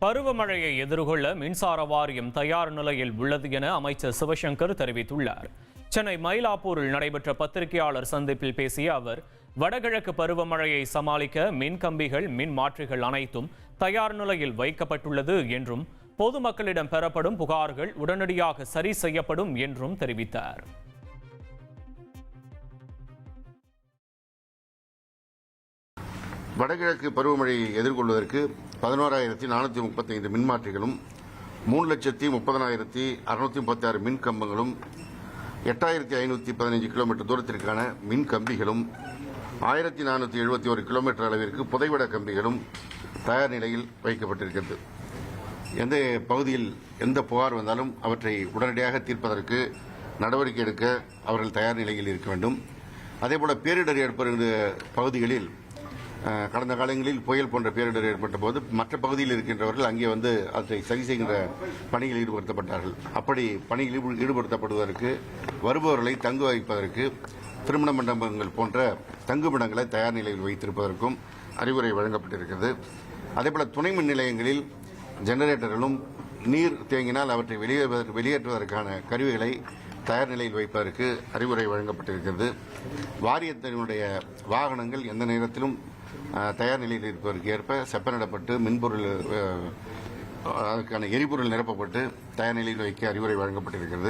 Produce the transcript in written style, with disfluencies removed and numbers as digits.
பருவமழையை எதிர்கொள்ள மின்சார வாரியம் தயார் நிலையில் உள்ளது என அமைச்சர் சிவசங்கர் தெரிவித்துள்ளார். சென்னை மயிலாப்பூரில் நடைபெற்ற பத்திரிகையாளர் சந்திப்பில் பேசிய அவர், வடகிழக்கு பருவமழையை சமாளிக்க மின் கம்பிகள், மின் மாற்றிகள் அனைத்தும் தயார் நிலையில் வைக்கப்பட்டுள்ளது என்றும், பொதுமக்களிடம் பெறப்படும் புகார்கள் உடனடியாக சரி செய்யப்படும் என்றும் தெரிவித்தார். வடகிழக்கு பருவமழையை எதிர்கொள்வதற்கு 11,435 மின்மாற்றிகளும் 3,30,636 மின் கம்பங்களும் 8,515 கிலோமீட்டர் தூரத்திற்கான மின் கம்பிகளும் 1,471 கிலோமீட்டர் அளவிற்கு புதைவட கம்பிகளும் தயார் நிலையில் வைக்கப்பட்டிருக்கிறது. எந்த பகுதியில் எந்த புகார் வந்தாலும் அவற்றை உடனடியாக தீர்ப்பதற்கு நடவடிக்கை எடுக்க அவர்கள் தயார் நிலையில் இருக்க வேண்டும். அதேபோல பேரிடர் ஏற்படுகிற பகுதிகளில் கடந்த காலங்களில் புயல் போன்ற பேரிடர் ஏற்பட்ட போது மற்ற பகுதியில் இருக்கின்றவர்கள் அங்கே வந்து அதை சரி செய்கின்ற பணியில் ஈடுபடுத்தப்பட்டார்கள். அப்படி பணியில் ஈடுபடுத்தப்படுவதற்கு வருபவர்களை தங்க வைப்பதற்கு திருமண மண்டபங்கள் போன்ற தங்குமிடங்களை தயார் நிலையில் வைத்திருப்பதற்கும் அறிவுரை வழங்கப்பட்டிருக்கிறது. அதேபோல துணை மின் நிலையங்களில் ஜெனரேட்டர்களும் நீர் தேங்கினால் அவற்றை வெளியேற்றுவதற்கான கருவிகளை தயார் நிலையில் வைப்பதற்கு அறிவுரை வழங்கப்பட்டிருக்கிறது. வாரியத்தினுடைய வாகனங்கள் எந்த நேரத்திலும் தயார் நிலையில் இருப்பதற்கு ஏற்ப செப்பனிடப்பட்டு மின்பொருள் அதற்கான எரிபொருள் நிரப்பப்பட்டு தயார் நிலையில் வைக்க அறிவுரை வழங்கப்பட்டிருக்கிறது.